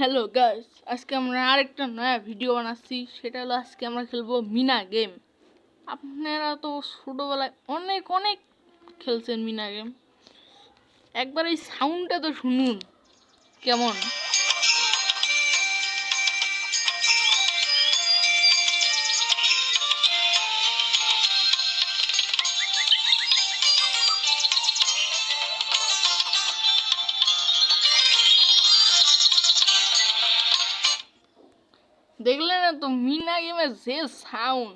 Hello guys, আজকে আমরা আরেকটা নয়া ভিডিও বানাচ্ছি। সেটা হলো আজকে আমরা খেলবো মিনা গেম। আপনারা তো ছোটোবেলায় অনেক অনেক খেলছেন মিনা গেম। একবার এই সাউন্ডটা তো শুনুন কেমন। দেখলেন না তো মিনা গেমের যে সাউন্ড,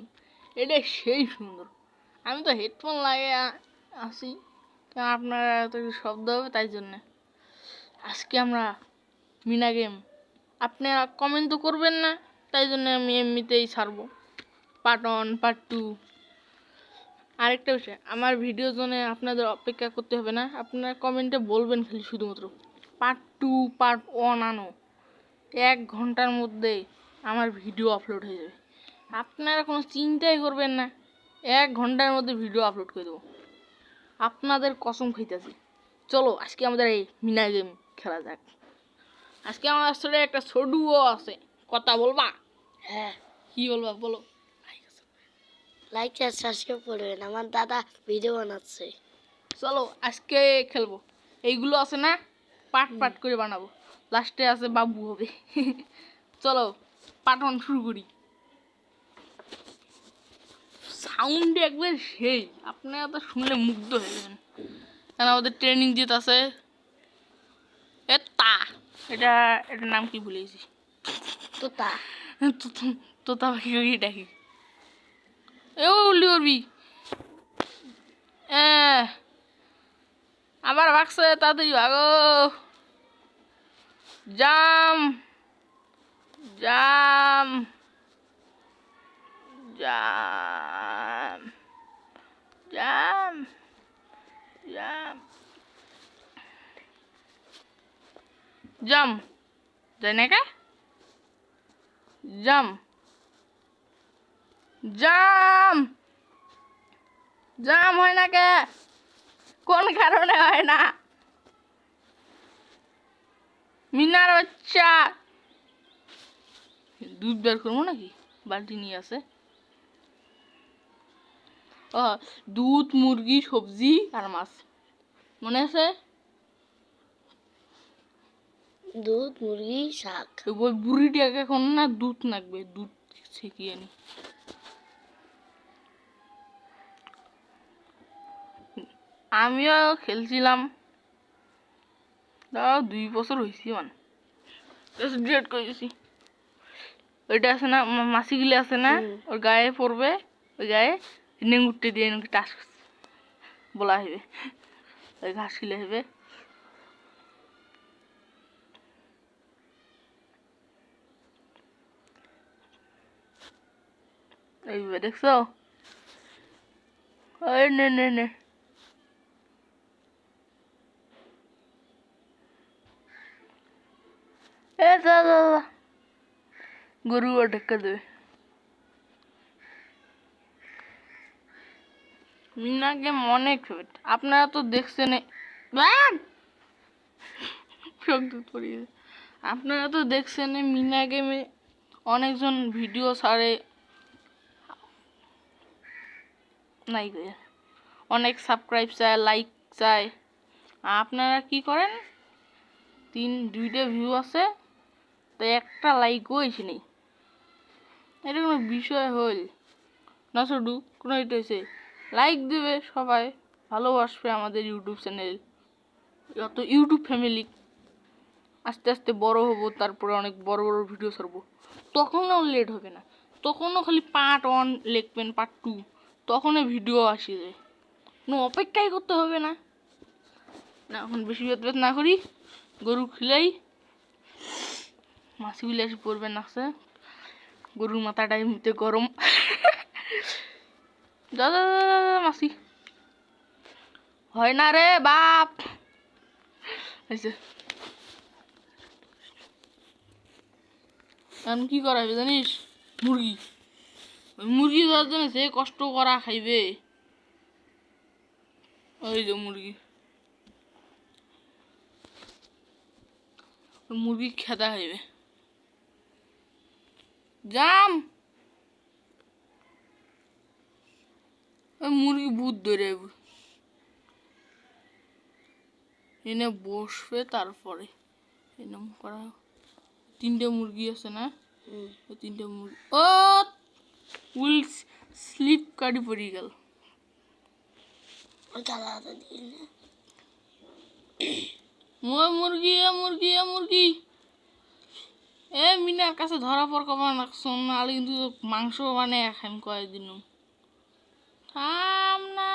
এটা সেই সুন্দর। আমি তো হেডফোন লাগিয়ে আসি, কারণ আপনারা তো শব্দ হবে তাই জন্যে। আজকে আমরা মিনা গেম, আপনারা কমেন্ট তো করবেন না, তাই জন্য আমি এমনিতেই ছাড়বো। Part 1 part 2। আরেকটা বিষয়, আমার ভিডিওর জন্য আপনাদের অপেক্ষা করতে হবে না, আপনারা কমেন্টে বলবেন খালি শুধুমাত্র পার্ট 2 পার্ট 1 আনো। 1 ঘন্টার মধ্যে আমার ভিডিও আপলোড হয়ে যাবে। আপনারা কোনো চিন্তাই করবেন না, 1 ঘন্টার মধ্যে ভিডিও আপলোড করে দেবো। আপনাদের কসম খাইতেছি। চলো আজকে আমাদের এই মিনা গেম খেলা যাক। আজকে আমার আসলে একটা ছোটুও আছে, কথা বলবা? হ্যাঁ, কি বলবা বলো? লাইক আর সাবস্ক্রাইব করবেন, আমার দাদা ভিডিও বানাচ্ছে। চলো আজকে খেলবো। এইগুলো আছে না, পাট পাট করে বানাবো, লাস্টে আছে বাবু হবে। চলো পার্ট 1 শুরু করি। সাউন্ড একবার সেই, আপনারা তো শুনলে মুগ্ধ হয়ে যাবেন। কারণ আমাদের ট্রেনিং যেতে আছে এটা এটার নাম কি ভুলে গেছি। তোতা তোতা পাখি ডাকি। এ উল্লি করবি। আবার ভাগছে, তাড়াতাড়ি ভাগো। জাম জাম জাম জাম জাম জাম যাই না কে জাম জাম জাম হয় না কে, কোন কারণে হয় না? মিনার বাচ্চা দুধ বের করবো নাকি? বালতি নিয়ে আসে। ও, দুধ, মুরগি, সবজি আর মাছ, মনে আছে? দুধ, মুরগি, শাক। ওই বুড়িটাকে এখন না দুধ লাগবে, দুধ ছেঁকিয়ে আনি। আমিও খেলছিলাম, তাও 2 বছর হয়েছি। ডিলেট করে দিয়েছি। ওইটা আছে না, মাছিগুলি আছে না, ওর গায়ে পড়বে, ওই গায়ে নেঙ্গুরটে দিয়ে নাকি টাচ বলা হবে, ওই ঘাস খিলে হবে। এইভাবে দেখছো? ওই নে নে নে, এ যা যা যা, গরু ঢেকা দেবে। মিনা গেম অনেক ফেভারিট, আপনারা তো দেখছেন। আপনারা তো দেখছেন মিনা গেমে অনেকজন ভিডিও ছাড়ে, নাই অনেক সাবস্ক্রাইব চায়, লাইক চায়। আপনারা কি করেন, 2টা ভিউ আছে, তাই একটা লাইকও এসে নেই। এটা কোনো বিষয় হইল না শুধু কোনো, এটা হয়েছে লাইক দেবে সবাই, ভালোবাসবে আমাদের ইউটিউব চ্যানেল, যত ইউটিউব ফ্যামিলি। আস্তে আস্তে বড় হবো, তারপরে অনেক বড় বড় ভিডিও ছাড়বো, তখনও লেট হবে না, তখনও খালি পার্ট 1 লিখবেন, পার্ট 2, তখনই ভিডিও আসে যায়, কোনো অপেক্ষাই করতে হবে না। না এখন বেশি বেত না করি, গরু খিলাই, মাছিগুলি এসে পড়বে নাকছে, গরুর মাথাটা এমনিতে গরম। দাদা মাসি হয় না রে বাপ, এখন কি করা হবে জানিস? মুরগি, ওই মুরগি ধরার জন্য সে কষ্ট করা খাইবে। ওই যে মুরগি, মুরগি খেদা খাইবে। জাম ওই মুরগি ভূত ধরে এনে বসবে তারপরে এরকম করা তিনটে মুরগি আছে না ওই তিনটে মুরগি ও উইল স্লিপ কাটি পড়ে গেল মুরগি মুরগি মুরগি এ মিনার কাছে ধরা পর কমান রাখছো নাহলে কিন্তু মাংস মানে এখন কয়েকদিন থাম না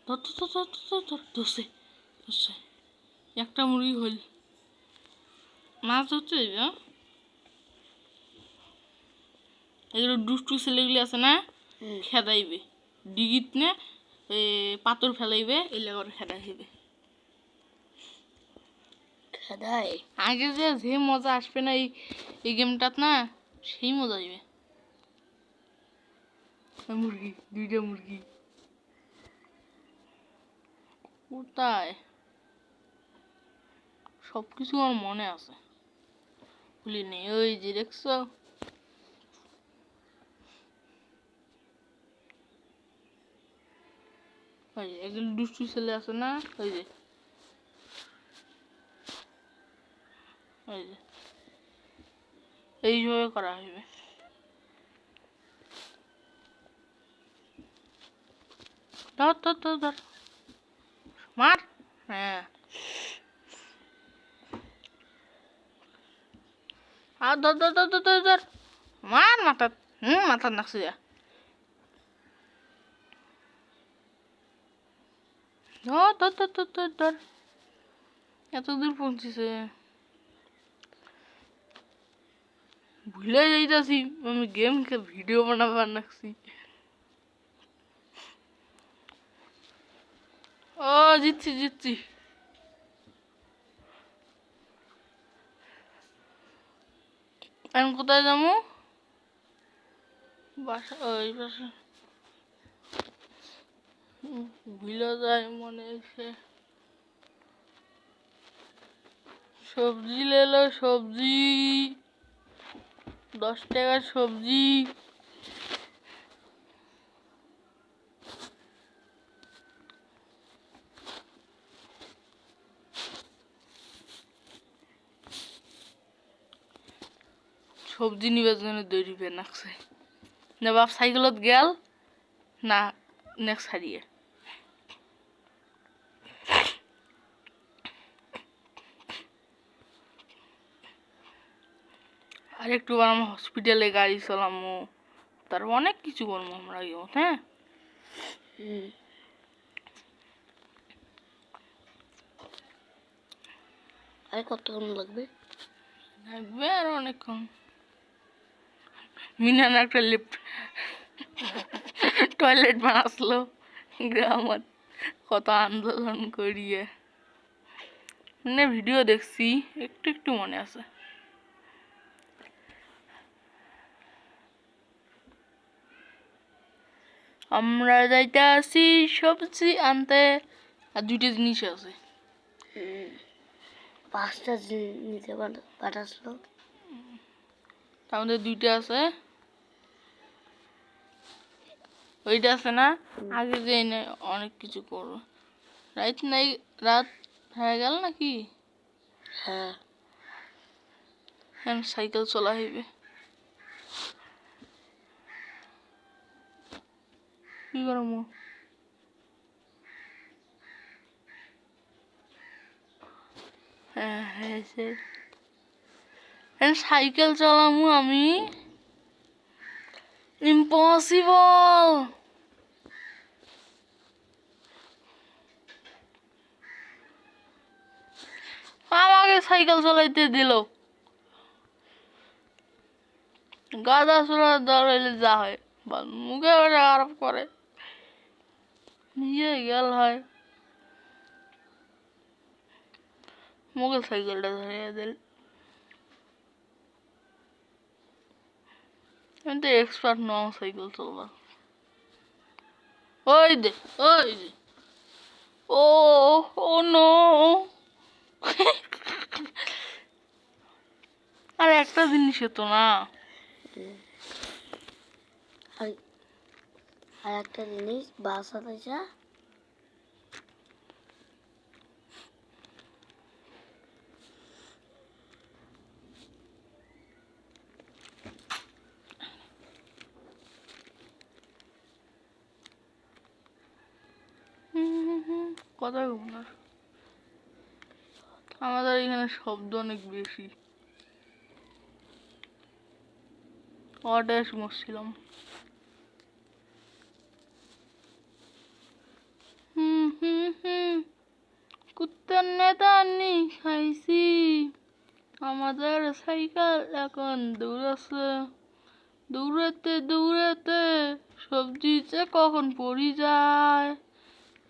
ধর ধর ধর ধর ধর ধরছে ধরছে একটা মুরগি হইল মাছ ধরছে এগুলো দুষ্টু ছেলেগুলি আছে না খেদাইবে ডিগিত না পাথর ফেলাইবে এলে করে খেদাইবে খেদাই আগে যে মজা আসবে না এই গেমটাত না সেই মজা আসবে মুরগি দুইটা মুরগি কোথায় সব কিছু আমার মনে আছে ভুলি নেই ওই যে দেখছো ওই যে এগুলো দুষ্টু ছেলে আছে না ওই যে ওই যে এইভাবে করা হবে ধর ধর ধর ধর মার হ্যাঁ আর ধর ধর ধর ধর ধর মার মাথা মাথার নাকছে যা ধর ধর ধর ধর ধর ধর এত দূর পৌঁছেছে ভুলে যাইতাছি আমি গেম ভিডিও বানাবার নাকছি ও জিতছি জিতছি এখন কোথায় যাবো বাসা ওই বাসা ভুলে যায় মনে এসে সবজি লেলো সবজি 10 টাকার সবজি সবজি নিবার জন্য দৌড়িবে নাকছে না বাপ সাইকেলত গেল না নেক্সট হারিয়ে আর একটু আমরা হসপিটালে গাড়ি চালামো তারপর অনেক কিছু করবো আমরা হ্যাঁ আর কতক্ষণ লাগবে লাগবে আর অনেকক্ষণ মিনান একটা লিফট টয়লেট বানাসলো গ্রামত কত আন্দোলন করিয়ে মানে ভিডিও দেখছি একটু একটু মনে আছে আমরা যাইতে আসি সবজি আনতে আর দুইটা জিনিস আছে 5টা নিতে পাঠাসলো তার মধ্যে দুইটা আছে ওইটা আছে না আগে যে এনে অনেক কিছু করবো রাত হয়ে গেল নাকি হ্যাঁ সাইকেল চলা হইবে কি করবো সাইকেল চালামু আমি ইম্পসিবল আমাকে সাইকেল চালাইতে দিল গাদা চলার দর হইলে যা হয় মুখে খারাপ করে নিজে গেল হয় মুখে সাইকেলটা ধরিয়ে দিল আমি তো এক্সপার্ট নয় সাইকেল চালাবার ওই দে ও ও নো সে তো না। আর আর একটা জিনিস বাসাতে যা কথা না, আমাদের এখানে শব্দ অনেক বেশি। অড্যাশ মরছিলাম। কুত্তার নেতানি খাইছি, আমাদের সাইকেল এখন দৌড়াচ্ছে। দৌড়াতে দৌড়াতে সবজি যে কখন পড়ি যায়,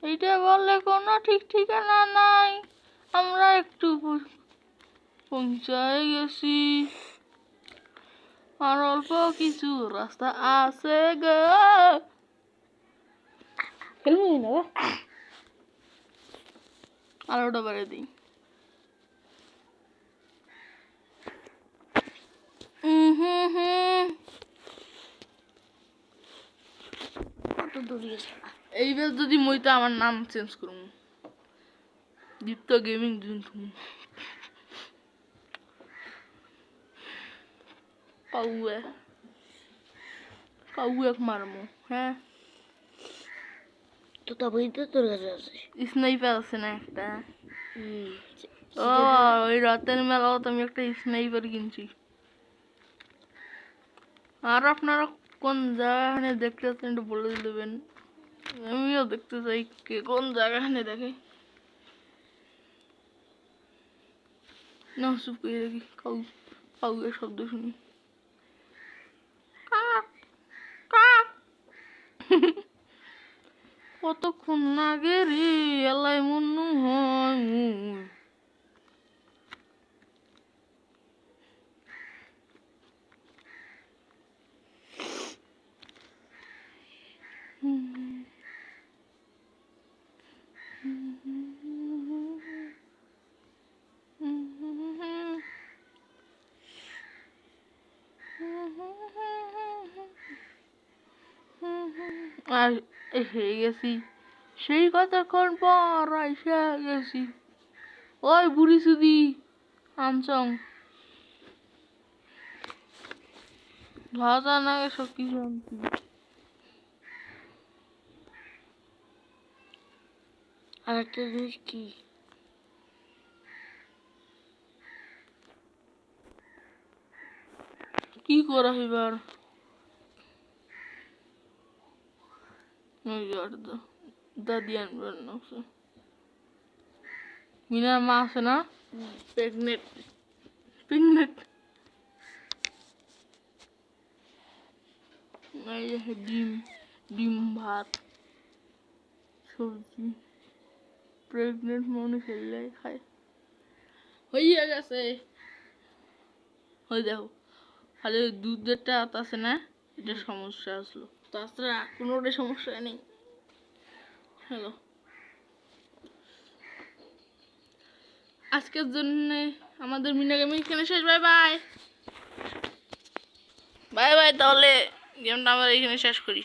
এইটা বললে কোনো ঠিক ঠিকানা নাই। আমরা একটু পৌঁছায় গেছি, আর অল্প কিছু রাস্তা আছে গো। খেলবি না আলোটা বাড়িয়ে দিই। কত দৌড়িয়েছে না। এইবার যদি মইতে আমার নাম চেঞ্জ করুন, দীপ্ত গেমিং জুন পাউয়ে পাউয়ে মারমো। হ্যাঁ, তো তবেই তো তোর কাছে আছে। স্নাইপার আছে না একটা? হুম, ও, ওই রাতের মেলাও তো আমি একটা স্নাইপার কিনছি। আর আপনারা কোন জায়গাখানে দেখতেছেন একটু বলে দেবেন, আমিও দেখতে চাই কে কোন জায়গাখানে দেখে। না চুপ করে দেখি, কাউ কাউকে শব্দ শুনি। কাক কাক কতক্ষণ লাগে রে এলাই মনে হয় মুই। আর এসে গেছি, সেই কতক্ষণ পর এসে গেছি। ওই বুড়ি সুদি আমচং ভাজা না সব কিছু আনছি। আর একটা জিনিস কি, কি করা এবার? ওই যে দাদি আনবার নামছে। মিনার মা আছে না, প্রেগনেন্ট প্রেগনেন্ট। এই যে ডিম ডিম ভাত সবজি, প্রেগনেন্ট মানুষ এলাই খায়। হইয়া গেছে, ওই দেখো খালি ওই দুধেরটা আছে না, এটা সমস্যা আসলো, তাছাড়া কোনোটাই সমস্যা নেই। হ্যালো, আজকের জন্য আমাদের মিনা গেমিং এখানে শেষ। বাই বাই বাই বাই, তাহলে গেমটা আমরা এখানে শেষ করি।